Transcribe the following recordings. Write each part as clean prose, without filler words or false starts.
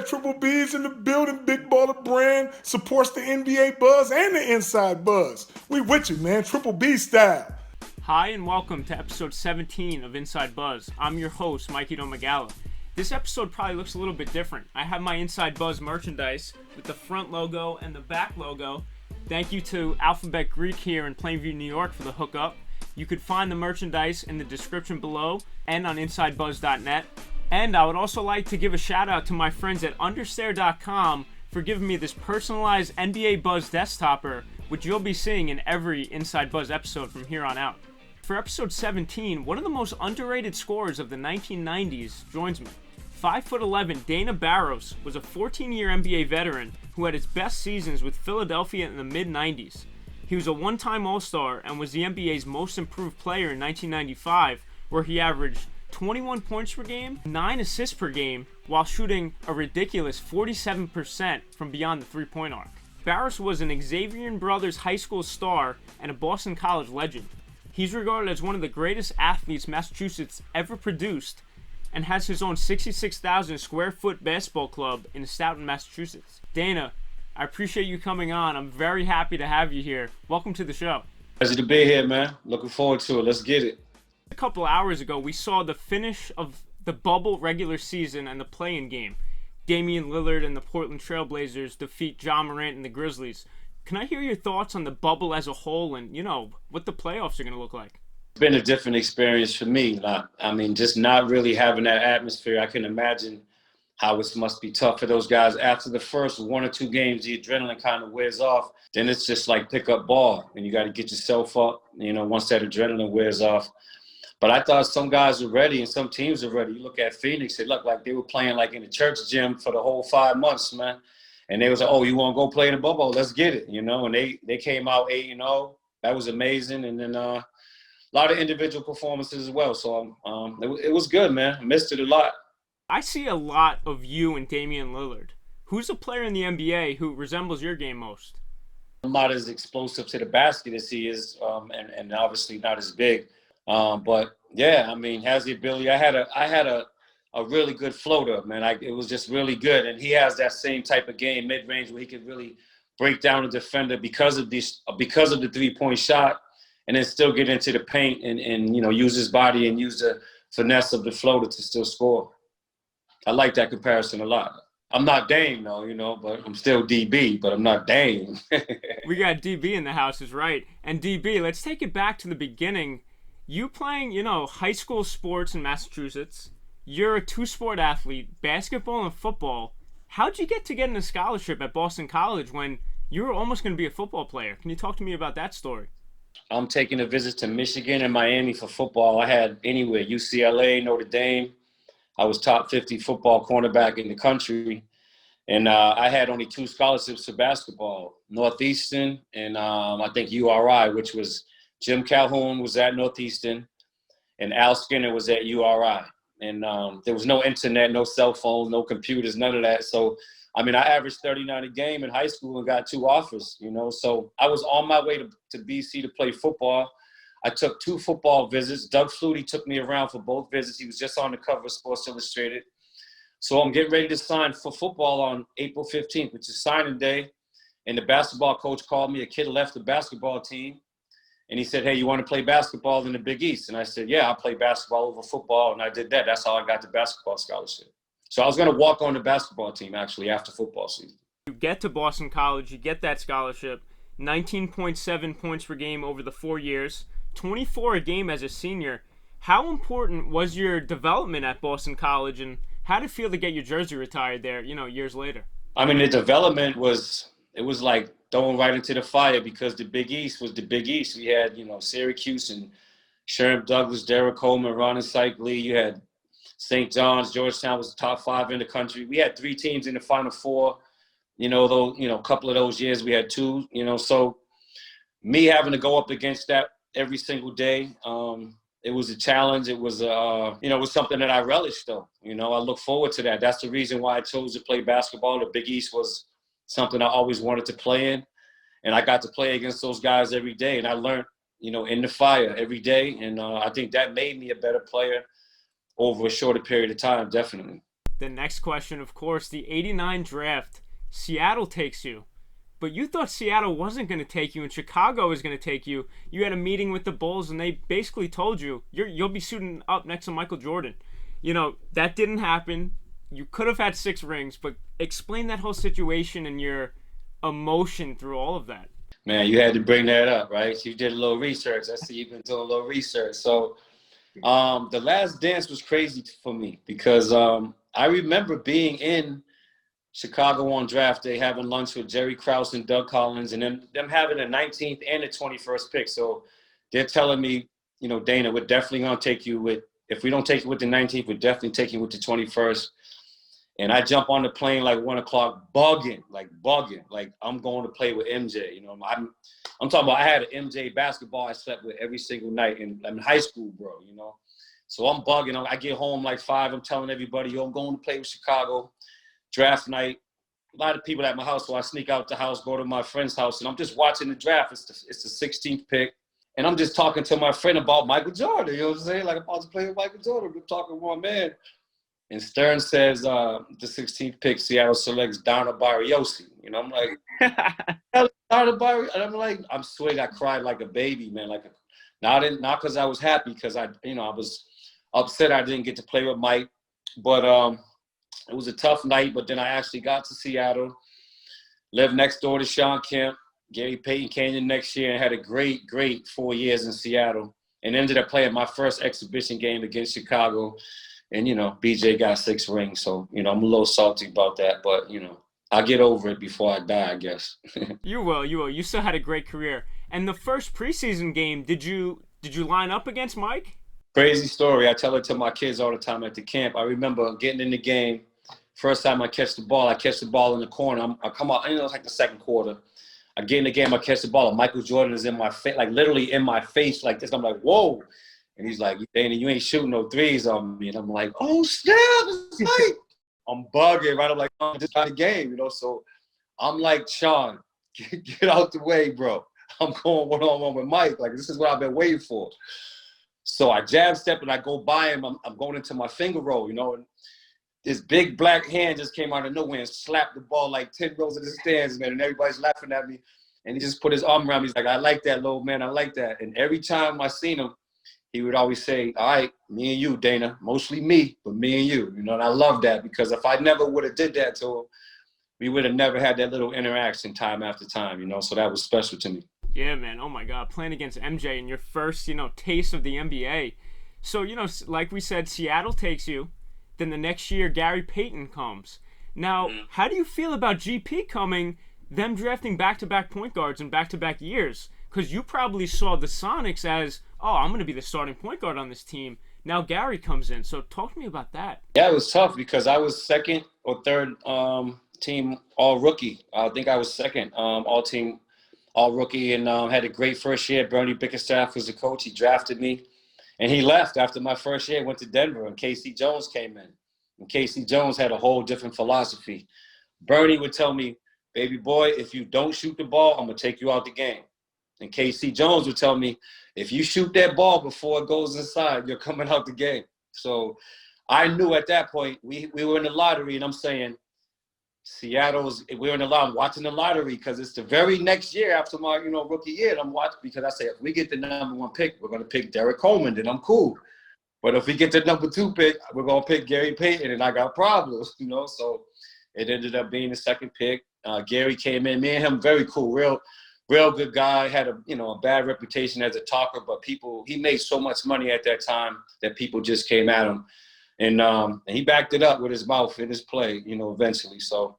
Triple B's in the building. Big Baller Brand supports the NBA buzz and the inside buzz. We with you, man. Triple B style. Hi and welcome to episode 17 of Inside Buzz. I'm your host, Mikey Domagala. This episode probably looks a little bit different. I have my Inside Buzz merchandise with the front logo and the back logo. Thank you to Alphabet Greek here in Plainview, New York for the hookup. You could find the merchandise in the description below and on InsideBuzz.net. And I would also like to give a shout out to my friends at Understare.com for giving me this personalized NBA Buzz desktopper, which you'll be seeing in every Inside Buzz episode from here on out. For episode 17, one of the most underrated scorers of the 1990s joins me. 5'11", Dana Barros was a 14-year NBA veteran who had his best seasons with Philadelphia in the mid-90s. He was a one-time All-Star and was the NBA's most improved player in 1995, where he averaged 21 points per game, 9 assists per game, while shooting a ridiculous 47% from beyond the three-point arc. Barros was an Xavier Brothers high school star and a Boston College legend. He's regarded as one of the greatest athletes Massachusetts ever produced and has his own 66,000 square foot basketball club in Stoughton, Massachusetts. Dana, I appreciate you coming on. I'm very happy to have you here. Welcome to the show. Pleasure to be here, man. Looking forward to it. Let's get it. A couple hours ago, we saw the finish of the bubble regular season and the play-in game. Damian Lillard and the Portland Trailblazers defeat Ja Morant and the Grizzlies. Can I hear your thoughts on the bubble as a whole and, what the playoffs are going to look like? It's been a different experience for me. Just not really having that atmosphere. I can imagine how it must be tough for those guys. After the first one or two games, the adrenaline kind of wears off. Then it's just like pick up ball, and you got to get yourself up, once that adrenaline wears off. But I thought some guys were ready and some teams were ready. You look at Phoenix, it looked like they were playing like in the church gym for the whole 5 months, man. And they was like, oh, you want to go play in the bubble? Let's get it, And they came out 8-0. That was amazing. And then a lot of individual performances as well. So it was good, man. I missed it a lot. I see a lot of you and Damian Lillard. Who's a player in the NBA who resembles your game most? I'm not as explosive to the basket as he is, and obviously not as big. But yeah, has the ability. I had a really good floater, man. It was just really good, and he has that same type of game, mid-range, where he could really break down a defender because of the 3-point shot, and then still get into the paint and use his body and use the finesse of the floater to still score. I like that comparison a lot. I'm not Dame though, but I'm still DB, but I'm not Dame. We got DB in the house is right. And DB, let's take it back to the beginning. You playing, high school sports in Massachusetts. You're a two-sport athlete, basketball and football. How'd you get in a scholarship at Boston College when you were almost going to be a football player? Can you talk to me about that story? I'm taking a visit to Michigan and Miami for football. I had anywhere, UCLA, Notre Dame. I was top 50 football cornerback in the country. And I had only 2 scholarships for basketball, Northeastern and I think URI, which was Jim Calhoun was at Northeastern and Al Skinner was at URI. And there was no internet, no cell phones, no computers, none of that. So, I averaged 39 a game in high school and got 2 offers, So I was on my way to BC to play football. I took 2 football visits. Doug Flutie took me around for both visits. He was just on the cover of Sports Illustrated. So I'm getting ready to sign for football on April 15th, which is signing day. And the basketball coach called me. A kid left the basketball team. And he said, hey, you want to play basketball in the Big East? And I said, yeah, I'll play basketball over football. And I did that. That's how I got the basketball scholarship. So I was going to walk on the basketball team, actually, after football season. You get to Boston College. You get that scholarship. 19.7 points per game over the 4 years. 24 a game as a senior. How important was your development at Boston College, and how did it feel to get your jersey retired there, years later? The development was like throwing right into the fire because the Big East was the Big East. We had, Syracuse and Sherm Douglas, Derek Coleman, Ron and Syke Lee. You had St. John's, Georgetown was the top 5 in the country. We had 3 teams in the Final Four. A couple of those years we had 2, so me having to go up against that every single day, it was a challenge. It was, it was something that I relished, though. I look forward to that. That's the reason why I chose to play basketball. The Big East was something I always wanted to play in, and I got to play against those guys every day, and I learned, in the fire every day, and I think that made me a better player over a shorter period of time, definitely. The next question, of course, the 89 draft. Seattle takes you. But you thought Seattle wasn't going to take you and Chicago was going to take you. You had a meeting with the Bulls and they basically told you you'll be suiting up next to Michael Jordan. You know, that didn't happen. You could have had 6 rings, but explain that whole situation and your emotion through all of that. Man, you had to bring that up, right? You did a little research. I see you've been doing a little research. So the Last Dance was crazy for me because I remember being in Chicago on draft day, having lunch with Jerry Krause and Doug Collins, and then them having the 19th and the 21st pick. So they're telling me, you know, Dana, we're definitely going to take you with, if we don't take you with the 19th, we're definitely taking you with the 21st. And I jump on the plane like 1 o'clock, bugging, like I'm going to play with MJ. You know, I'm talking about I had an MJ basketball I slept with every single night in high school, bro, you know. So I'm bugging. I get home like 5. I'm telling everybody, yo, I'm going to play with Chicago. Draft night. A lot of people at my house, so I sneak out the house, go to my friend's house, and I'm just watching the draft. It's the 16th pick. And I'm just talking to my friend about Michael Jordan. You know what I'm saying? Like, I'm about to play with Michael Jordan. I'm talking to one man. And Stern says, the 16th pick, Seattle selects Dana Barros. You know, I'm like, Dana Barros? And I'm like, I'm sweating. I cried like a baby, man. Not because I was happy, because I was upset I didn't get to play with Mike. But it was a tough night. But then I actually got to Seattle, lived next door to Shawn Kemp. Gary Payton came in next year and had a great 4 years in Seattle. And ended up playing my first exhibition game against Chicago. And, you know, BJ got 6 rings. So, you know, I'm a little salty about that. But, you know, I'll get over it before I die, I guess. You will. You still had a great career. And the first preseason game, did you line up against Mike? Crazy story. I tell it to my kids all the time at the camp. I remember getting in the game. First time I catch the ball in the corner. I come out, it's like the second quarter. I get in the game, I catch the ball, and Michael Jordan is in my face, like literally in my face like this. I'm like, whoa. And he's like, Dana, you ain't shooting no threes on me. And I'm like, oh, snap, it's Mike. I'm bugging, right? I'm like, I'm just out of the game, you know? So I'm like, Sean, get out the way, bro. I'm going one-on-one with Mike. Like, this is what I've been waiting for. So I jab step and I go by him. I'm going into my finger roll, you know, and this big black hand just came out of nowhere and slapped the ball like 10 rows of the stands, man, and everybody's laughing at me. And he just put his arm around me. He's like, I like that, little man. I like that. And every time I seen him, he would always say, all right, me and you, Dana. Mostly me, but me and you. You know, and I love that because if I never would have did that to him, we would have never had that little interaction time after time, you know. So that was special to me. Yeah, man. Oh, my God. Playing against MJ in your first, taste of the NBA. So, like we said, Seattle takes you. Then the next year, Gary Payton comes. Now, how do you feel about GP coming, them drafting back-to-back point guards in back-to-back years? Because you probably saw the Sonics as, oh, I'm going to be the starting point guard on this team. Now Gary comes in. So talk to me about that. Yeah, it was tough because I was second or third team all-rookie. I think I was second all-team all-rookie and had a great first year. Bernie Bickerstaff was the coach. He drafted me. And he left after my first year, went to Denver, and K.C. Jones came in. And K.C. Jones had a whole different philosophy. Bernie would tell me, baby boy, if you don't shoot the ball, I'm going to take you out the game. And K.C. Jones would tell me, if you shoot that ball before it goes inside, you're coming out the game. So I knew at that point, we were in the lottery, and I'm saying, we're in the lottery. I'm watching the lottery because it's the very next year after my, rookie year. And I'm watching because I say, if we get the number 1 pick, we're going to pick Derek Coleman, then I'm cool. But if we get the number 2 pick, we're going to pick Gary Payton, and I got problems, So it ended up being the second pick. Gary came in. Me and him, very cool, real good guy. Had a bad reputation as a talker, but he made so much money at that time that people just came at him. And he backed it up with his mouth and his play, eventually. So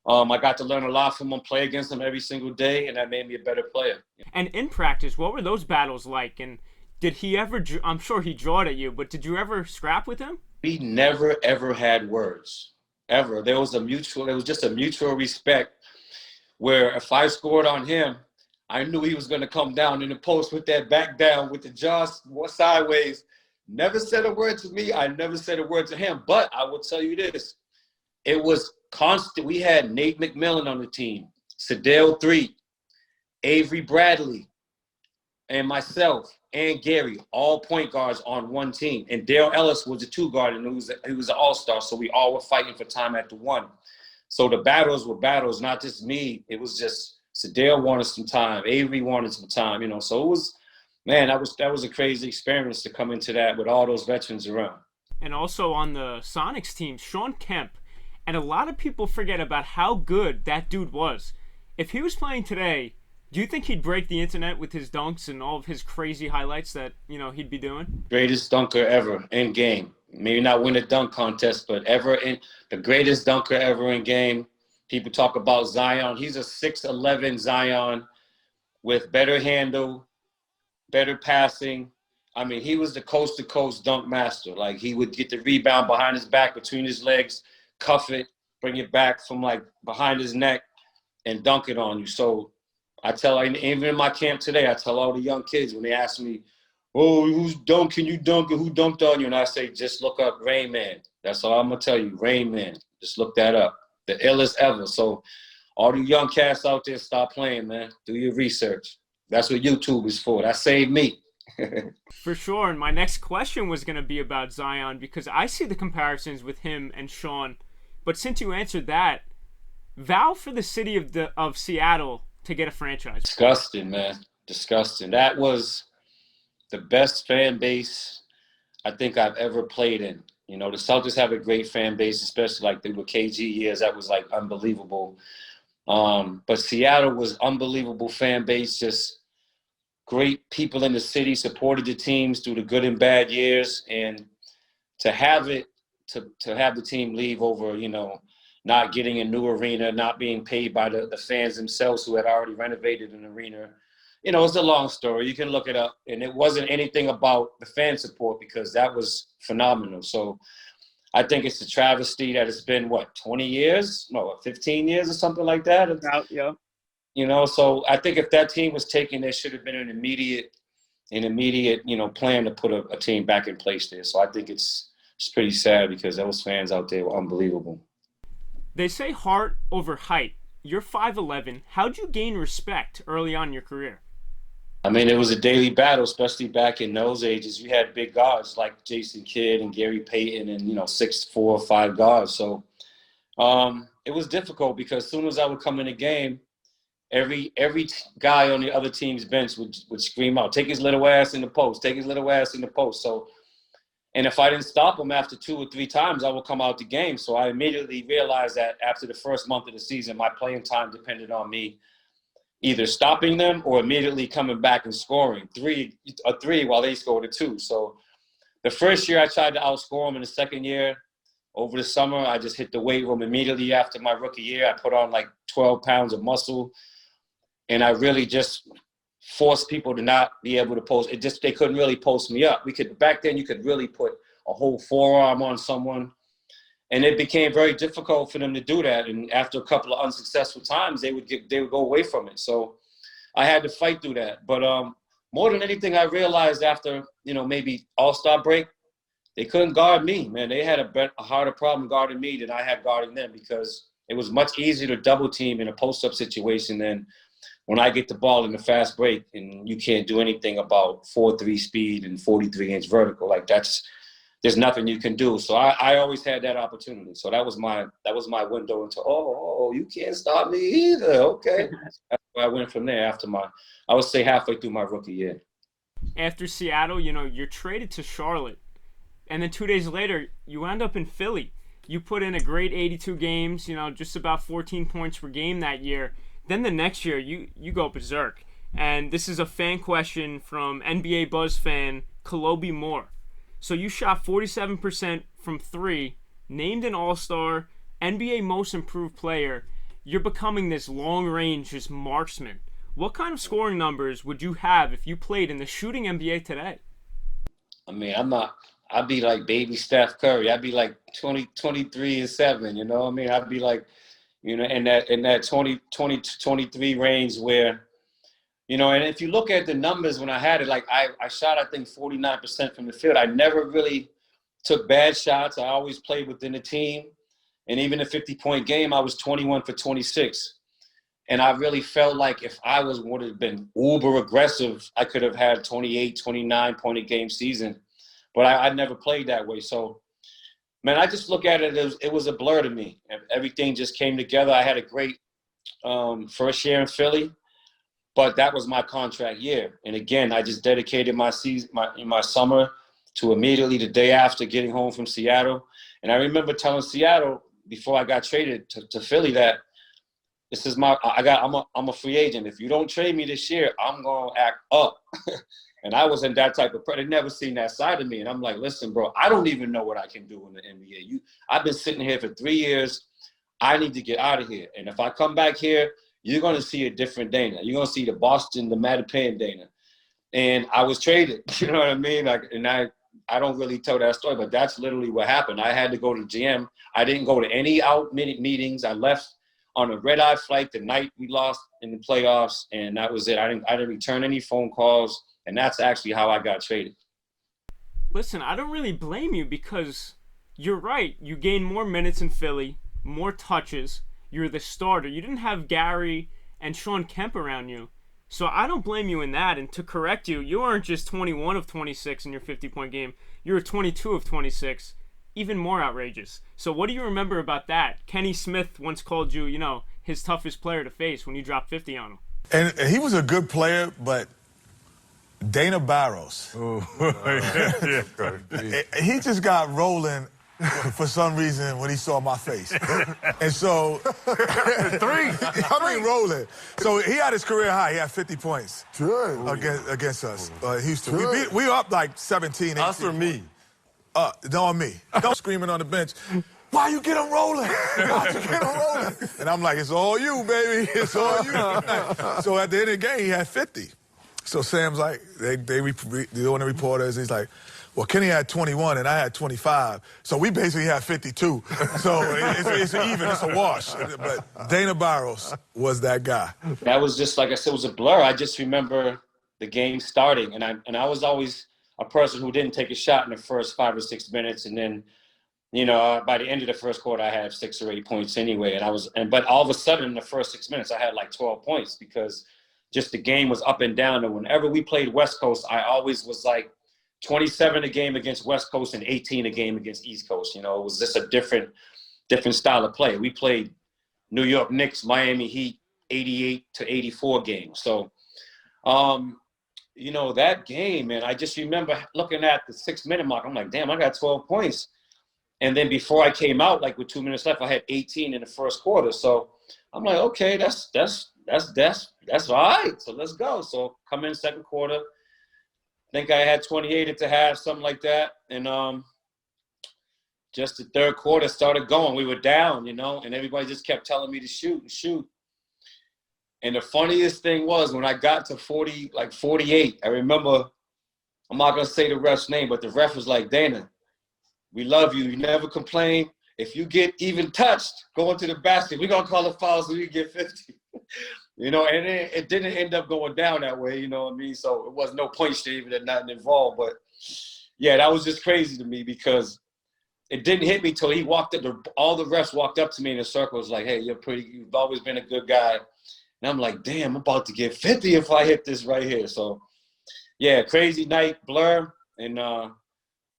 I got to learn a lot from him, play against him every single day, and that made me a better player. And in practice, what were those battles like? And did he ever, I'm sure he jawed at you, but did you ever scrap with him? We never, ever had words, ever. There was just a mutual respect where if I scored on him, I knew he was going to come down in the post with that back down, with the jaws sideways. Never said a word to me. I never said a word to him. But I will tell you this. It was constant. We had Nate McMillan on the team, Sedale 3, Avery Bradley, and myself and Gary, all point guards on one team. And Dale Ellis was a 2 guard, and he was an all-star, so we all were fighting for time at the 1. So the battles were battles, not just me. It was just Sadale wanted some time, Avery wanted some time, you know. So it was, man, that was a crazy experience to come into that with all those veterans around. And also on the Sonics team, Shawn Kemp. And a lot of people forget about how good that dude was. If he was playing today, do you think he'd break the internet with his dunks and all of his crazy highlights that, you know, he'd be doing? Greatest dunker ever in game. Maybe not win a dunk contest, but the greatest dunker ever in game. People talk about Zion. He's a 6'11" Zion with better handle, better passing. I mean, he was the coast-to-coast dunk master. Like, he would get the rebound behind his back, between his legs, cuff it, bring it back from, like, behind his neck, and dunk it on you. So I tell, even in my camp today, I tell all the young kids when they ask me, oh, who's dunking? You dunking? Who dunked on you? And I say, just look up Rain Man. That's all I'm going to tell you, Rain Man. Just look that up. The illest ever. So all the young cats out there, stop playing, man. Do your research. That's what YouTube is for. That saved me. For sure. And my next question was going to be about Zion, because I see the comparisons with him and Shawn. But since you answered that, vow for the city of Seattle to get a franchise. Disgusting, man. Disgusting. That was the best fan base I think I've ever played in. You know, the Celtics have a great fan base, especially like the KG years. That was like unbelievable. But Seattle was unbelievable fan base, just great people in the city, supported the teams through the good and bad years. And to have the team leave over, you know, not getting a new arena, not being paid by the fans themselves who had already renovated an arena. You know, it's a long story. You can look it up. And it wasn't anything about the fan support, because that was phenomenal. So I think it's a travesty that it's been, 20 years? No, 15 years or something like that? Yeah. You know, so I think if that team was taken, there should have been an immediate, you know, plan to put a team back in place there. So I think it's pretty sad, because those fans out there were unbelievable. They say heart over height. You're 5'11". How'd you gain respect early on in your career? I mean, it was a daily battle, especially back in those ages. You had big guards like Jason Kidd and Gary Payton and, you know, 6'4", 5 guards. So it was difficult, because as soon as I would come in the game, every guy on the other team's bench would scream out, take his little ass in the post, take his little ass in the post. So, and if I didn't stop him after 2 or 3 times, I would come out the game. So I immediately realized that after the first month of the season, my playing time depended on me either stopping them or immediately coming back and scoring a three while they scored a 2. So the first year I tried to outscore them. In the second year, over the summer, I just hit the weight room immediately after my rookie year. I put on like 12 pounds of muscle, and I really just forced people to not be able to post. They couldn't really post me up. Back then you could really put a whole forearm on someone, and it became very difficult for them to do that. And after a couple of unsuccessful times, they would go away from it. So I had to fight through that. But more than anything, I realized after, you know, maybe All-Star break, they couldn't guard me, man. They had a harder problem guarding me than I had guarding them, because it was much easier to double team in a post-up situation than when I get the ball in the fast break and you can't do anything about 4.3 speed and 43-inch vertical. Like, there's nothing you can do. So I always had that opportunity. So that was my window into, you can't stop me either. Okay. That's where I went from there after I would say halfway through my rookie year. After Seattle, you know, you're traded to Charlotte. And then 2 days later, you end up in Philly. You put in a great 82 games, you know, just about 14 points per game that year. Then the next year, you go berserk. And this is a fan question from NBA Buzz fan Kalobi Moore. So you shot 47% from 3, named an All-Star, NBA Most Improved Player. You're becoming this long-range just marksman. What kind of scoring numbers would you have if you played in the shooting NBA today? I mean, I'd be like baby Steph Curry. I'd be like 23 and 7, you know what I mean? I'd be like, you know, in that 20, 23 range where, you know, and if you look at the numbers when I had it, like I shot, I think 49% from the field. I never really took bad shots. I always played within the team. And even a 50-point game, I was 21 for 26. And I really felt like if I would have been uber aggressive, I could have had 28, 29 point a game season. But I never played that way. So, man, I just look at it as it was a blur to me. Everything just came together. I had a great first year in Philly, but that was my contract year. And again, I just dedicated my season, my summer to immediately the day after getting home from Seattle. And I remember telling Seattle before I got traded to Philly that this is I'm a free agent. If you don't trade me this year, I'm gonna act up. And I wasn't that type of person. They'd never seen that side of me. And I'm like, listen, bro, I don't even know what I can do in the NBA. I've been sitting here for 3 years. I need to get out of here. And if I come back here, you're gonna see a different Dana. You're gonna see the Boston, the Mattapan Dana. And I was traded. You know what I mean? I don't really tell that story, but that's literally what happened. I had to go to GM. I didn't go to any meetings. I left on a red-eye flight the night we lost in the playoffs, and that was it. I didn't return any phone calls, and that's actually how I got traded. Listen, I don't really blame you because you're right. You gained more minutes in Philly, more touches. You're the starter. You didn't have Gary and Shawn Kemp around you. So I don't blame you in that. And to correct you, you aren't just 21 of 26 in your 50-point game. You were 22 of 26. Even more outrageous. So what do you remember about that? Kenny Smith once called you, his toughest player to face when you dropped 50 on him. And he was a good player, but Dana Barros, he just got rolling for some reason when he saw my face. And so, rolling. So he had his career high. He had 50 points against us, Houston. We were up like 17, 18. Us or me? No, on me. Don't screaming on the bench. Why you get him rolling? Why you get him rolling? And I'm like, it's all you, baby. It's all you. So at the end of the game, he had 50. So Sam's like, they're on the reporters. He's like, well, Kenny had 21 and I had 25. So we basically had 52. So it's even. It's a wash. But Dana Barros was that guy. That was just, like I said, it was a blur. I just remember the game starting. And I was always a person who didn't take a shot in the first 5 or 6 minutes, and then, by the end of the first quarter, I had 6 or 8 points anyway. But all of a sudden, in the first 6 minutes, I had like 12 points because just the game was up and down. And whenever we played West Coast, I always was like 27 a game against West Coast and 18 a game against East Coast. It was just a different style of play. We played New York Knicks, Miami Heat, 88 to 84 games. So, that game, man, I just remember looking at the 6-minute mark. I'm like, damn, I got 12 points. And then before I came out, like with 2 minutes left, I had 18 in the first quarter. So I'm like, okay, that's all right. So let's go. So come in second quarter. I think I had 28 at the half, something like that. And just the third quarter started going. We were down, and everybody just kept telling me to shoot and shoot. And the funniest thing was when I got to 48, I remember, I'm not going to say the ref's name, but the ref was like, Dana, we love you. You never complain. If you get even touched going to the basket, we're going to call a foul so you get 50. And it didn't end up going down that way, you know what I mean? So it was no point shaving and nothing involved. But, yeah, that was just crazy to me because it didn't hit me till he walked up. All the refs walked up to me in a circle. It was like, hey, you've always been a good guy. And I'm like, damn, I'm about to get 50 if I hit this right here. So, yeah, crazy night, blur. And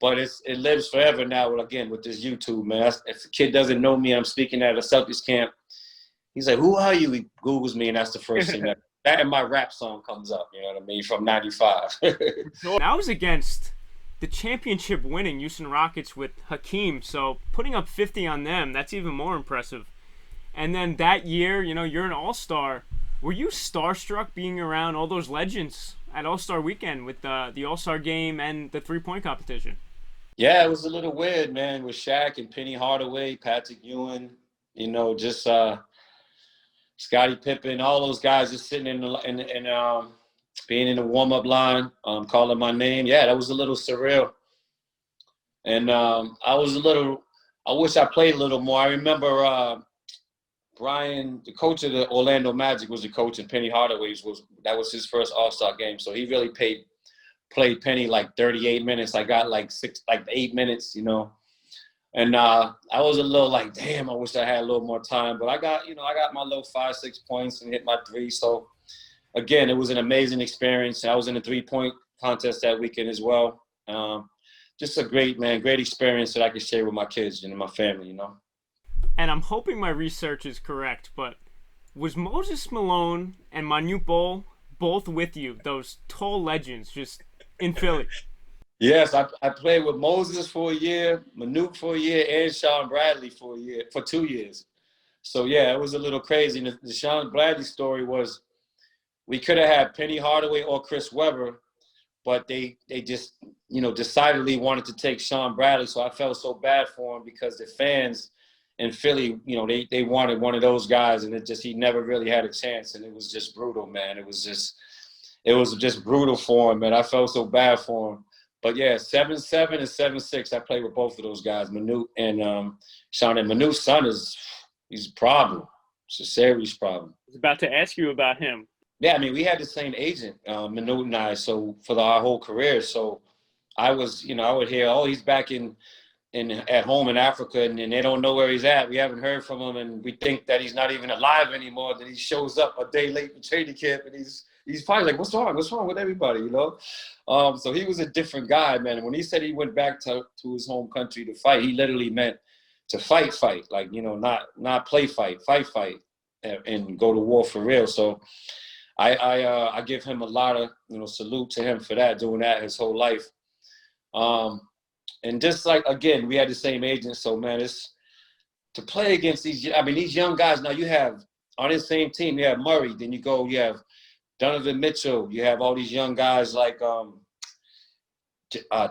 but it lives forever now, again, with this YouTube, man. If the kid doesn't know me, I'm speaking at a Celtics camp. He's like, who are you? He Googles me, and that's the first thing that and my rap song comes up, you know what I mean, from 95. I was against the championship-winning Houston Rockets with Hakeem, so putting up 50 on them, that's even more impressive. And then that year, you're an all-star. Were you starstruck being around all those legends at AllStar Weekend with the All-Star game and the three-point competition? Yeah, it was a little weird, man, with Shaq and Penny Hardaway, Patrick Ewing, just Scottie Pippen, all those guys just sitting in being in the warm-up line, calling my name. Yeah, that was a little surreal. And I wish I played a little more. I remember Brian, the coach of the Orlando Magic, was the coach, and Penny Hardaway that was his first All-Star game. So he really played Penny like 38 minutes. I got like 8 minutes, And I was a little like, damn, I wish I had a little more time. But I got my little 5-6 points and hit my three. So, again, it was an amazing experience. I was in a 3-point contest that weekend as well. Just a great experience that I could share with my kids and my family, you know. And I'm hoping my research is correct, but was Moses Malone and Manute Bol both with you, those tall legends just in Philly? Yes, I played with Moses for a year, Manute for a year, and Sean Bradley for 2 years. So, yeah, it was a little crazy. And the Sean Bradley story was we could have had Penny Hardaway or Chris Webber, but they just, decidedly wanted to take Sean Bradley. So I felt so bad for him because the fans in Philly, they wanted one of those guys, and he never really had a chance. And it was just brutal, man. It was just brutal for him, and I felt so bad for him. But yeah, 7-7 and 7-6. I played with both of those guys, Manute and Sean. And Manute's son he's a problem. It's a serious problem. I was about to ask you about him. Yeah, I mean, we had the same agent, Manute and I, so for our whole career. So I was, I would hear, oh, he's back at home in Africa, and they don't know where he's at. We haven't heard from him, and we think that he's not even alive anymore. Then he shows up a day late for training camp, and he's probably like, what's wrong? What's wrong with everybody, So he was a different guy, man. When he said he went back to his home country to fight, he literally meant to fight, like, not play fight, and go to war for real. So I give him a lot of, salute to him for that, doing that his whole life. And just like, again, we had the same agent. So, man, it's to play against these young guys. Now you have on the same team, you have Murray, then you have Donovan Mitchell, you have all these young guys like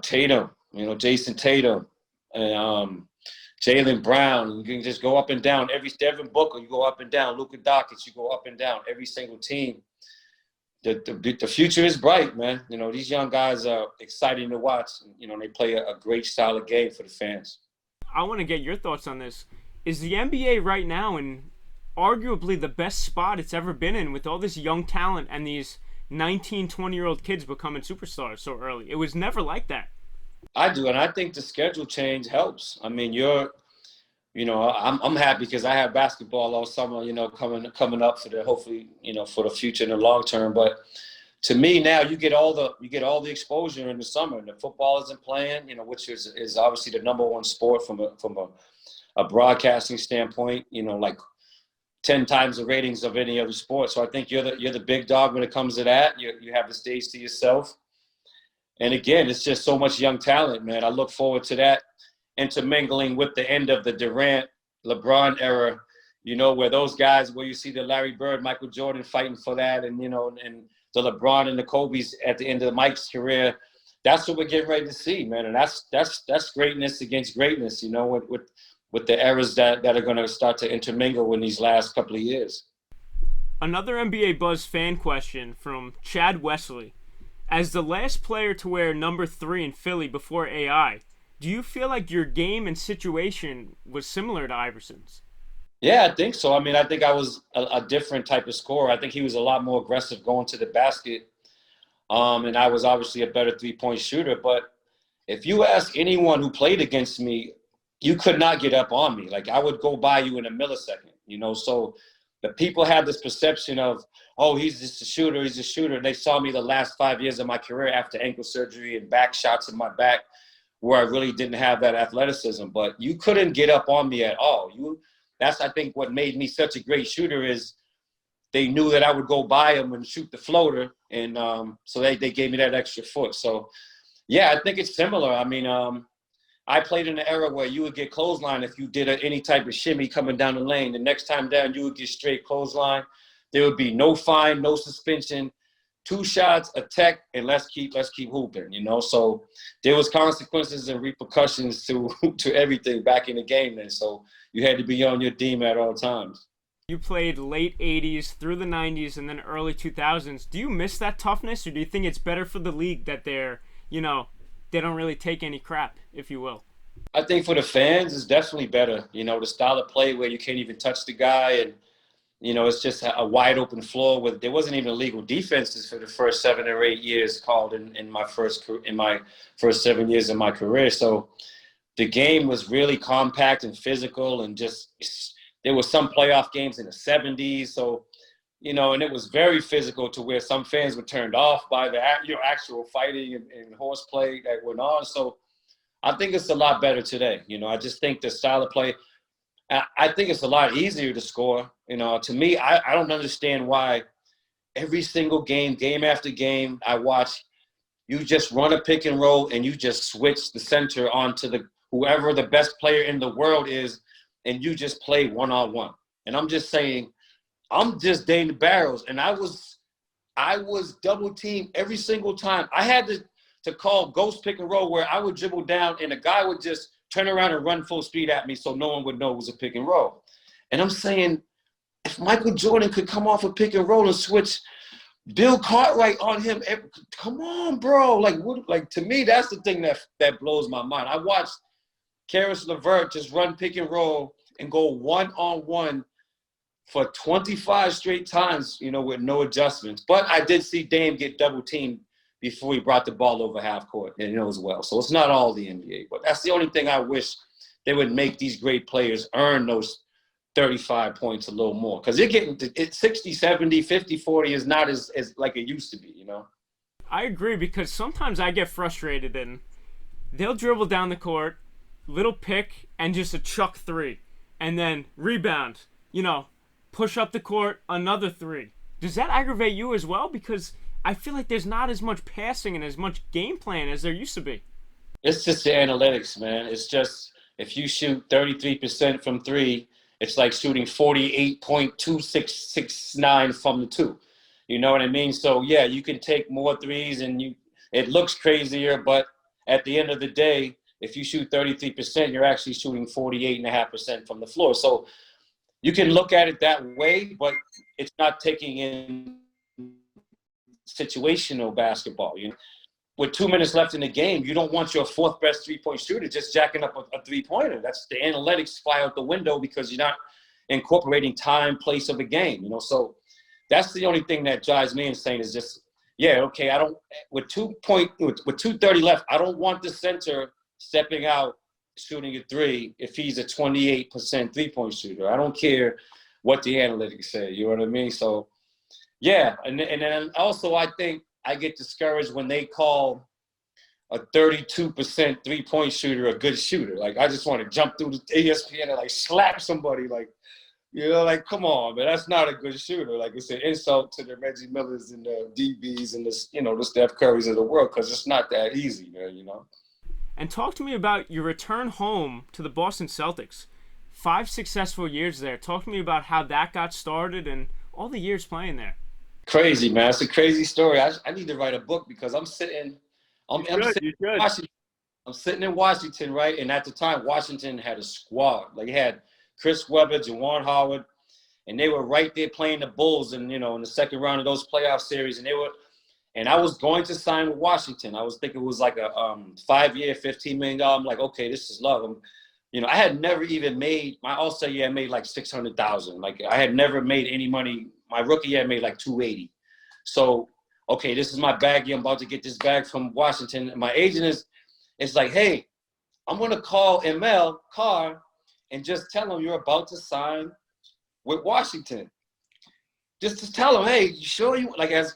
Tatum, Jason Tatum, and Jaylen Brown. You can just go up and down. Devin Booker, you go up and down. Luka Doncic, you go up and down. Every single team. The future is bright, man. These young guys are exciting to watch. They play a great style of game for the fans. I want to get your thoughts on this. Is the NBA right now in arguably the best spot it's ever been in with all this young talent and these 19, 20-year-old kids becoming superstars so early? It was never like that. I do, and I think the schedule change helps. I mean, I'm happy because I have basketball all summer, coming up for hopefully, for the future in the long term. But to me now, you get all the exposure in the summer, and the football isn't playing, which is obviously the number one sport from a broadcasting standpoint, like 10 times the ratings of any other sport. So I think you're the big dog when it comes to that. You have the stage to yourself. And again, it's just so much young talent, man. I look forward to that intermingling with the end of the Durant, LeBron era, where those guys, where you see the Larry Bird, Michael Jordan fighting for that, and, and the LeBron and the Kobe's at the end of Mike's career. That's what we're getting ready to see, man. And that's greatness against greatness, with the eras that are going to start to intermingle in these last couple of years. Another NBA Buzz fan question from Chad Wesley. As the last player to wear number 3 in Philly before AI, do you feel like your game and situation was similar to Iverson's? Yeah, I think so. I mean, I think I was a different type of scorer. I think he was a lot more aggressive going to the basket. And I was obviously a better 3-point shooter. But if you ask anyone who played against me, you could not get up on me. Like, I would go by you in a millisecond, So the people have this perception of, oh, he's just a shooter, he's a shooter. They saw me the last 5 years of my career after ankle surgery and back shots in my back where I really didn't have that athleticism. But you couldn't get up on me at all. That's, I think, what made me such a great shooter is they knew that I would go by them and shoot the floater. And so they gave me that extra foot. So, yeah, I think it's similar. I mean, I played in an era where you would get clothesline if you did any type of shimmy coming down the lane. The next time down, you would get straight clothesline. There would be no fine, no suspension, 2 shots, a tech, and let's keep hooping, So there was consequences and repercussions to everything back in the game then. So you had to be on your team at all times. You played late 80s through the 90s and then early 2000s. Do you miss that toughness, or do you think it's better for the league that they're, they don't really take any crap, if you will? I think for the fans, it's definitely better. The style of play where you can't even touch the guy, and it's just a wide open floor. There wasn't even illegal defenses for the first 7 or 8 years called in my first 7 years of my career. So the game was really compact and physical, and just there were some playoff games in the 70s. So, and it was very physical to where some fans were turned off by the actual fighting and horseplay that went on. So I think it's a lot better today. I just think the style of play, I think it's a lot easier to score. To me, I don't understand why every single game after game, I watch, you just run a pick and roll and you just switch the center onto whoever the best player in the world is, and you just play one-on-one. And I'm just saying, I'm just Dana Barros, and I was double teamed every single time. I had to call ghost pick and roll where I would dribble down and the guy would just turn around and run full speed at me so no one would know it was a pick and roll. And I'm saying, if Michael Jordan could come off a pick and roll and switch Bill Cartwright on him, come on, bro. To me, that's the thing that blows my mind. I watched Karis LeVert just run pick and roll and go one-on-one for 25 straight times, with no adjustments. But I did see Dame get double-teamed before he brought the ball over half court, as well. So it's not all the NBA. But that's the only thing I wish they would make these great players earn those 35 points a little more. Because they're getting 60, 70, 50, 40 is not as like it used to be, I agree, because sometimes I get frustrated and they'll dribble down the court, little pick, and just a chuck three. And then rebound, push up the court, another three. Does that aggravate you as well? Because I feel like there's not as much passing and as much game plan as there used to be. It's just the analytics, man. It's just, if you shoot 33% from three, it's like shooting 48.2669 from the two. You know what I mean? So, yeah, you can take more threes and it looks crazier, but at the end of the day, if you shoot 33%, you're actually shooting 48.5% from the floor. So you can look at it that way, but it's not taking in situational basketball. With 2 minutes left in the game, you don't want your fourth best three-point shooter just jacking up a three-pointer. That's the analytics fly out the window because you're not incorporating time, place of the game. So that's the only thing that drives me insane is just, yeah, okay, I don't with 2:30 left, I don't want the center stepping out shooting a three if he's a 28% three-point shooter. I don't care what the analytics say. You know what I mean? So, yeah, and then also I think I get discouraged when they call a 32% three-point shooter a good shooter. I just want to jump through the ESPN and slap somebody. Come on, man, that's not a good shooter. It's an insult to the Reggie Millers and the DBs and the Steph Currys of the world because it's not that easy, man. And talk to me about your return home to the Boston Celtics. 5 successful years there. Talk to me about how that got started and all the years playing there. Crazy, man. It's a crazy story. I need to write a book because I'm sitting in Washington, right? And at the time, Washington had a squad. It had Chris Webber, Juwan Howard, and they were right there playing the Bulls in the second round of those playoff series. And I was going to sign with Washington. I was thinking it was like a 5-year, $15 million. I'm like, okay, this is love. I had never even made my All-Star year. I made like $600,000. I had never made any money. My rookie year I made like $280,000. So, okay, this is my bag. I'm about to get this bag from Washington. And my agent is like, hey, I'm gonna call ML Carr and just tell him you're about to sign with Washington. Just to tell him, hey, you sure you kind of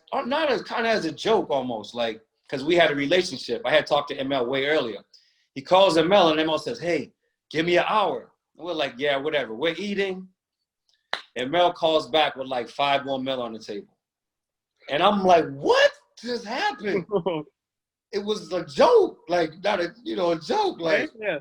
as a joke almost, because we had a relationship. I had talked to ML way earlier. He calls ML and ML says, hey, give me an hour. And we're like, yeah, whatever. We're eating. And Mel calls back with like $5 more on the table. And I'm like, what just happened? It was a joke, not a joke. Yeah.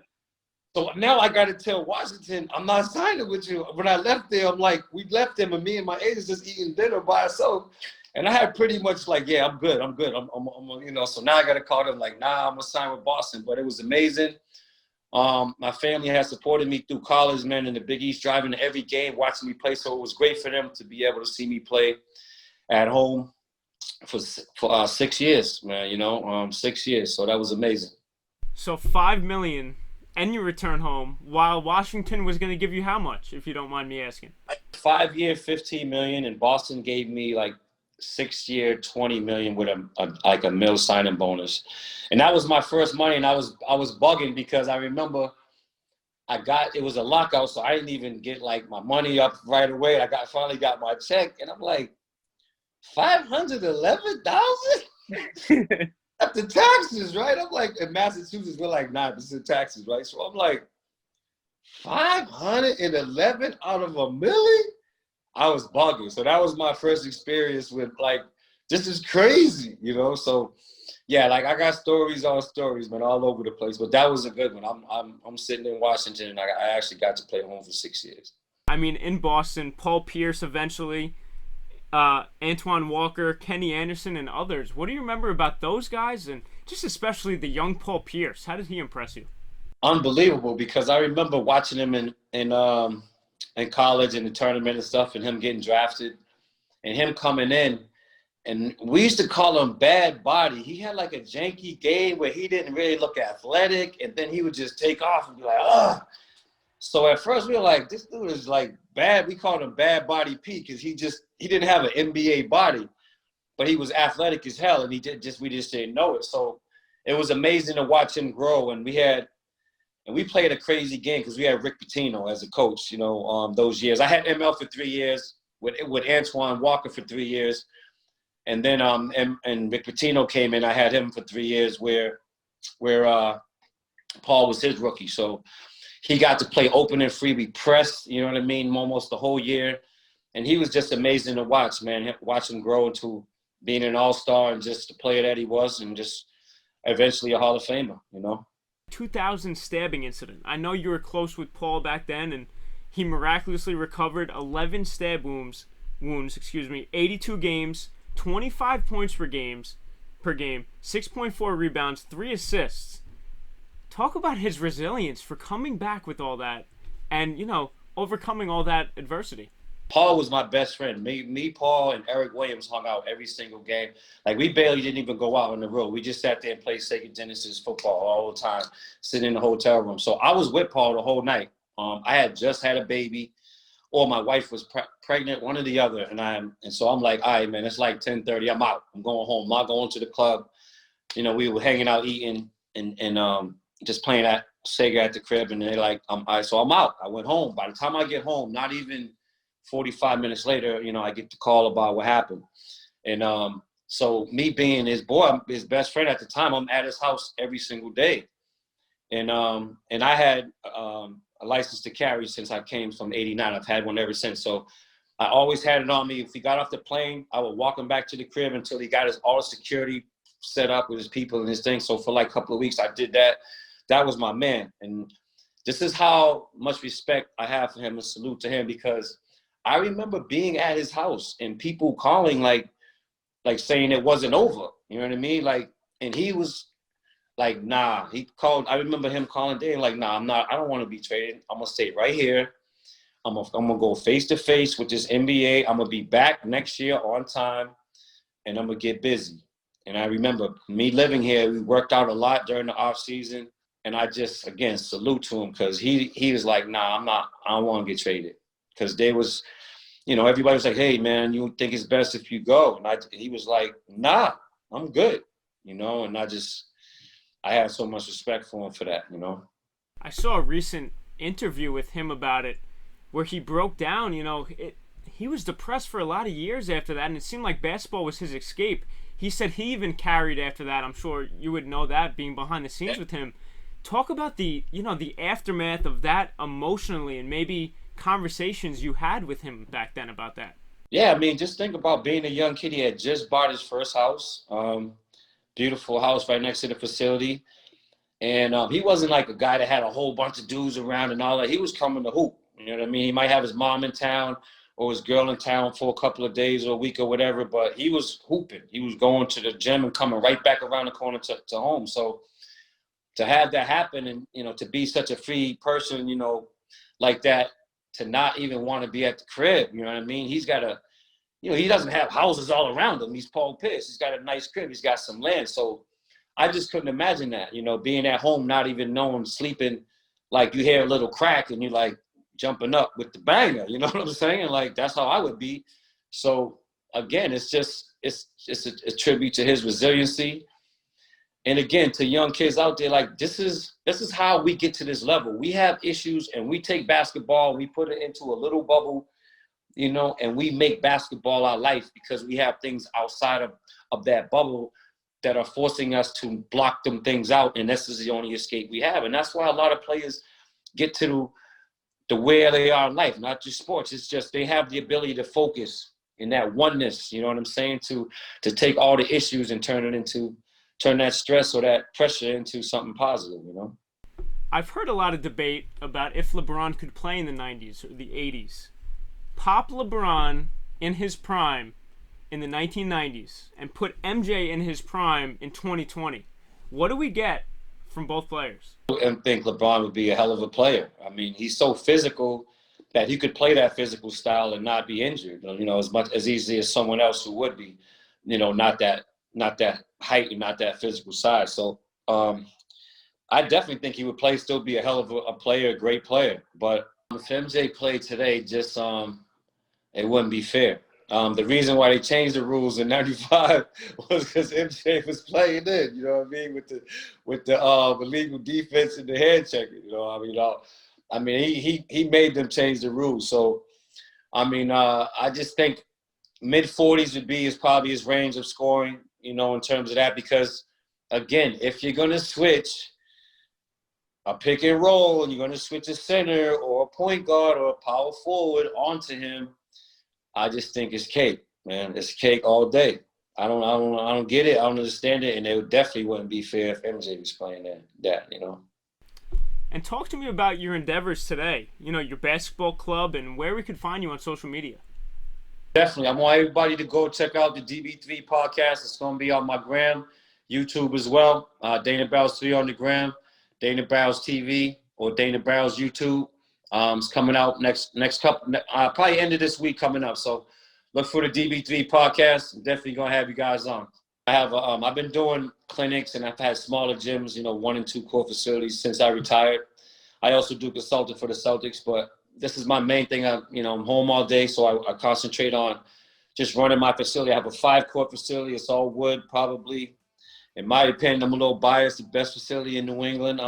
So now I got to tell Washington, I'm not signing with you. When I left there, I'm like, we left them and me and my agent just eating dinner by ourselves. And I had pretty much yeah, I'm good. I'm so now I got to call them nah, I'm going to sign with Boston. But it was amazing. My family has supported me through college, man, in the Big East, driving to every game, watching me play. So it was great for them to be able to see me play at home for 6 years, man, 6 years. So that was amazing. So $5 million and you return home while Washington was going to give you how much, if you don't mind me asking? 5 year, $15 million, and Boston gave me 6-year, $20 million with a mil signing bonus. And that was my first money. And I was bugging because I remember it was a lockout, so I didn't even get like my money up right away. I finally got my check, and I'm like, $511,000 after taxes, right? I'm like, in Massachusetts, we're like 9% taxes, right? So I'm like, 511 out of $1 million? I was bugging. So that was my first experience with like, this is crazy, you know? So yeah, like I got stories on stories, man, all over the place. But that was a good one. I'm sitting in Washington, and I actually got to play home for 6 years. I mean, in Boston, Paul Pierce eventually, Antoine Walker, Kenny Anderson, and others. What do you remember about those guys, and just especially the young Paul Pierce? How did he impress you? Unbelievable, because I remember watching him in college and the tournament and stuff, and him getting drafted, and him coming in. And we used to call him Bad Body. He had like a janky game where he didn't really look athletic, and then he would just take off and be like, ugh. So at first we were like, this dude is like bad. We called him Bad Body P because he didn't have an NBA body, but he was athletic as hell, and we just didn't know it. So it was amazing to watch him grow. And we played a crazy game because we had Rick Pitino as a coach, you know, those years. I had ML for 3 years with Antoine Walker for 3 years. And then and Rick Pitino came in. I had him for 3 years where Paul was his rookie. So he got to play open and free. We pressed, you know what I mean, almost the whole year. And he was just amazing to watch, man. Watch him grow into being an all-star and just the player that he was, and just eventually a Hall of Famer, you know. 2000 stabbing incident. I know you were close with Paul back then, and he miraculously recovered 11 stab wounds, 82 games, 25 points per game, 6.4 rebounds, 3 assists. Talk about his resilience for coming back with all that and, you know, overcoming all that adversity. Paul was my best friend. Me, Paul, and Eric Williams hung out every single game. Like, we barely didn't even go out on the road. We just sat there and played Sacred Genesis football all the time, sitting in the hotel room. So I was with Paul the whole night. I had just had a baby, or my wife was pregnant, one or the other. And so I'm like, all right, man, it's like 10:30. I'm out. I'm going home. I'm not going to the club. You know, we were hanging out, eating, and just playing at Sega at the crib. And they're like, so I'm out. I went home. By the time I get home, not even 45 minutes later, you know, I get the call about what happened. And so me being his best friend at the time, I'm at his house every single day. And I had a license to carry since I came from '89. I've had one ever since. So I always had it on me. If he got off the plane, I would walk him back to the crib until he got all the security set up with his people and his thing. So for like a couple of weeks, I did that. That was my man. And this is how much respect I have for him and salute to him, because I remember being at his house and people calling like saying it wasn't over. You know what I mean? Like, and he was like, nah. He called. I remember him calling Dave like, nah, I don't want to be traded. I'm gonna stay right here. I'm gonna go face to face with this NBA. I'm gonna be back next year on time, and I'm gonna get busy. And I remember me living here. We worked out a lot during the off season, and I just again salute to him, because he was like, nah, I don't want to get traded, because there was, you know, everybody was like, hey man, you think it's best if you go, and he was like, nah, I'm good, you know. And I had so much respect for him for that, you know. I saw a recent interview with him about it where he broke down, you know, he was depressed for a lot of years after that, and it seemed like basketball was his escape. He said he even carried after that. I'm sure you would know that, being behind the scenes with him. Talk about the aftermath of that emotionally, and maybe conversations you had with him back then about that. Yeah, I mean, just think about being a young kid. He had just bought his first house, beautiful house right next to the facility. And he wasn't like a guy that had a whole bunch of dudes around and all that. He was coming to hoop. You know what I mean? He might have his mom in town or his girl in town for a couple of days or a week or whatever, but he was hooping. He was going to the gym and coming right back around the corner to home. So to have that happen, and, you know, to be such a free person, you know, like that, to not even want to be at the crib, you know what I mean? He's got he doesn't have houses all around him. He's Paul Pierce. He's got a nice crib. He's got some land. So I just couldn't imagine that, you know, being at home, not even knowing, sleeping, like you hear a little crack and you're like jumping up with the banger, you know what I'm saying? Like, that's how I would be. So again, it's just it's a tribute to his resiliency. And again, to young kids out there, like this is how we get to this level. We have issues, and we take basketball, we put it into a little bubble, you know, and we make basketball our life because we have things outside of that bubble that are forcing us to block them things out, and this is the only escape we have. And that's why a lot of players get to the where they are in life, not just sports. It's just they have the ability to focus in that oneness, you know what I'm saying, to take all the issues and turn that stress or that pressure into something positive, you know? I've heard a lot of debate about if LeBron could play in the 90s or the 80s. Pop LeBron in his prime in the 1990s and put MJ in his prime in 2020. What do we get from both players? I think LeBron would be a hell of a player. I mean, he's so physical that he could play that physical style and not be injured, you know, as easily as someone else who would be, you know, not that height and not that physical size. So I definitely think he would still be a hell of a player, a great player. But if MJ played today, just it wouldn't be fair. The reason why they changed the rules in '95 was because MJ was playing in, you know what I mean, with the illegal defense and the hand checking. You know, I mean, he made them change the rules. So, I mean, I just think mid-40s would be probably his range of scoring, you know, in terms of that. Because again, if you're gonna switch a pick and roll and you're gonna switch a center or a point guard or a power forward onto him, I just think it's cake, man. It's cake all day. I don't get it. I don't understand it, and it definitely wouldn't be fair if MJ was playing that, you know. And talk to me about your endeavors today. You know, your basketball club and where we could find you on social media. Definitely, I want everybody to go check out the DB3 podcast. It's going to be on my gram, YouTube as well. Dana Barros 3 on the gram, Dana Barros TV or Dana Barros YouTube. It's coming out next couple, probably end of this week coming up. So look for the DB3 podcast. I'm definitely gonna have you guys on. I have I've been doing clinics and I've had smaller gyms, you know, 1 and 2 court facilities since I retired. I also do consulting for the Celtics, but this is my main thing. I'm home all day, so I concentrate on just running my facility. I have a 5-court facility. It's all wood, probably. In my opinion, I'm a little biased. The best facility in New England.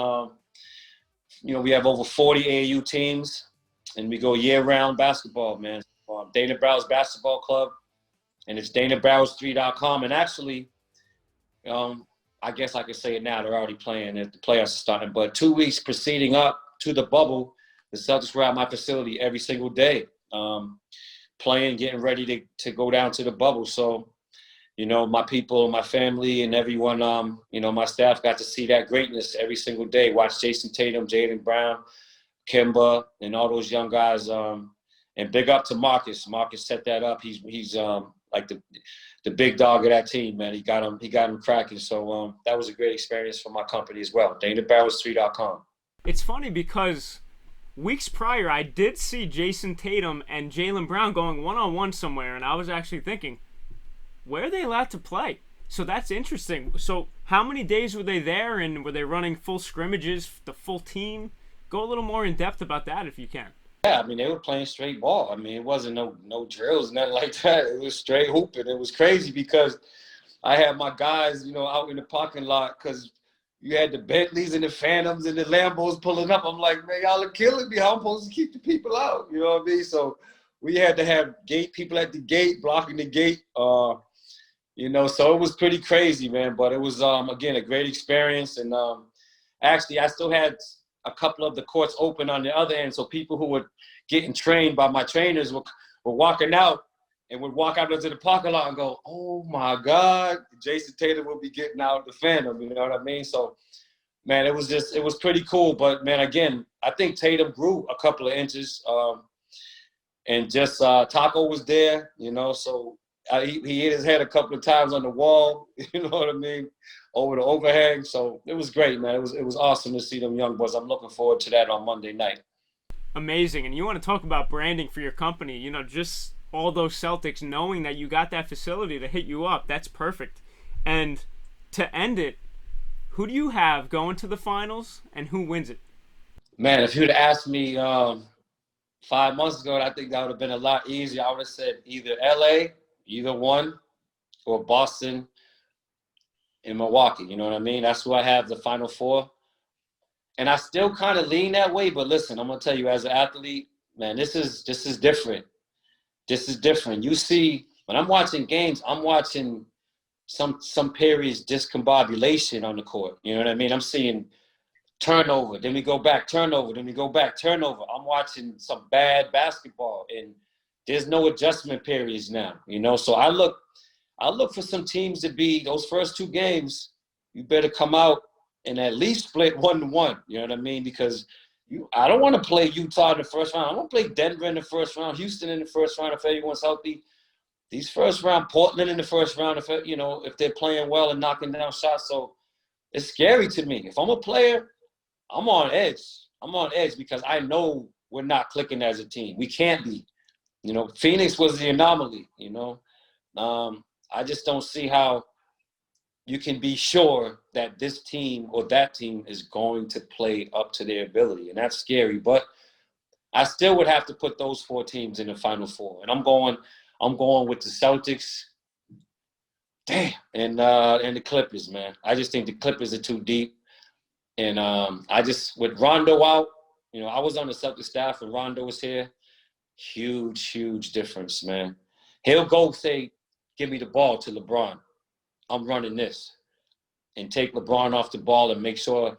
You know, we have over 40 AAU teams, and we go year-round basketball, man. Dana Barros Basketball Club, and it's DanaBarros3.com. And actually, I guess I could say it now. They're already playing. The playoffs are starting. But 2 weeks preceding up to the bubble, the Celtics were at my facility every single day, playing, getting ready to go down to the bubble. So, you know, my people, my family, and everyone, you know, my staff got to see that greatness every single day. Watch Jason Tatum, Jaylen Brown, Kemba, and all those young guys. And big up to Marcus. Marcus set that up. He's like the big dog of that team, man. He got him cracking. So that was a great experience for my company as well. DanaBarros3.com. It's funny because weeks prior, I did see Jason Tatum and Jaylen Brown going one-on-one somewhere, and I was actually thinking, where are they allowed to play? So that's interesting. So how many days were they there, and were they running full scrimmages, the full team? Go a little more in depth about that if you can. Yeah, I mean, they were playing straight ball. I mean, it wasn't no drills, nothing like that. It was straight hooping. It was crazy because I had my guys, you know, out in the parking lot because you had the Bentleys and the Phantoms and the Lambos pulling up. I'm like, man, y'all are killing me. How I'm supposed to keep the people out? You know what I mean? So we had to have people at the gate, blocking the gate. You know, so it was pretty crazy, man. But it was, again, a great experience. And actually, I still had a couple of the courts open on the other end. So people who were getting trained by my trainers were walking out and would walk out into the parking lot and go, oh, my God, Jason Tatum will be getting out the Phantom. You know what I mean? So, man, it was pretty cool. But, man, again, I think Tatum grew a couple of inches. And just Taco was there, you know, so he hit his head a couple of times on the wall, you know what I mean, over the overhang. So it was great, man. It was awesome to see them young boys. I'm looking forward to that on Monday night. Amazing. And you want to talk about branding for your company, you know, just all those Celtics knowing that you got that facility to hit you up. That's perfect. And to end it, who do you have going to the finals and who wins it? Man, if you'd asked me 5 months ago, I think that would have been a lot easier. I would have said either LA, either one, or Boston and Milwaukee. You know what I mean? That's who I have the Final Four. And I still kind of lean that way. But listen, I'm going to tell you, as an athlete, man, this is different. This is different. You see, when I'm watching games, I'm watching some periods discombobulation on the court. You know what I mean? I'm seeing turnover, then we go back, turnover, then we go back, turnover. I'm watching some bad basketball, and there's no adjustment periods now, you know? So I look for some teams to be, those first 2 games, you better come out and at least split 1-1, you know what I mean? Because I don't want to play Utah in the first round. I want to play Denver in the first round, Houston in the first round if everyone's healthy. These first round, Portland in the first round, if they're playing well and knocking down shots. So it's scary to me. If I'm a player, I'm on edge. I'm on edge because I know we're not clicking as a team. We can't be. You know, Phoenix was the anomaly, you know. I just don't see how you can be sure that this team or that team is going to play up to their ability. And that's scary. But I still would have to put those 4 teams in the Final Four. And I'm going with the Celtics. Damn. And the Clippers, man. I just think the Clippers are too deep. And with Rondo out, you know, I was on the Celtics staff when Rondo was here. Huge difference, man. He'll go say, give me the ball to LeBron. I'm running this. And take LeBron off the ball and make sure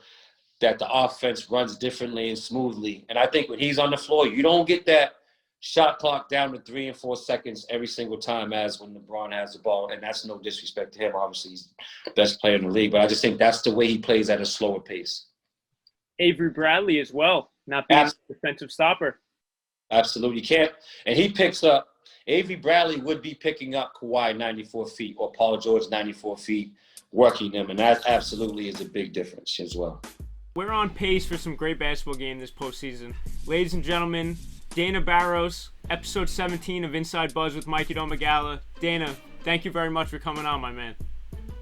that the offense runs differently and smoothly. And I think when he's on the floor, you don't get that shot clock down to 3 and 4 seconds every single time as when LeBron has the ball. And that's no disrespect to him. Obviously, he's the best player in the league. But I just think that's the way he plays at a slower pace. Avery Bradley as well, not being a defensive stopper. Absolutely. You can't. And he picks up. Avery Bradley would be picking up Kawhi 94 feet or Paul George 94 feet, working them. And that absolutely is a big difference as well. We're on pace for some great basketball game this postseason. Ladies and gentlemen, Dana Barros, episode 17 of Inside Buzz with Mikey Domagala. Dana, thank you very much for coming on, my man.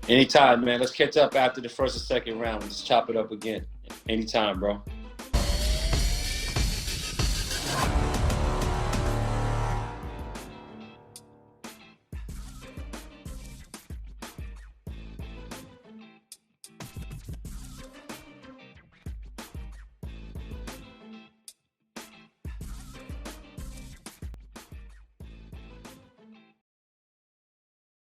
Anytime, man. Let's catch up after the first or second round. Let's chop it up again. Anytime, bro.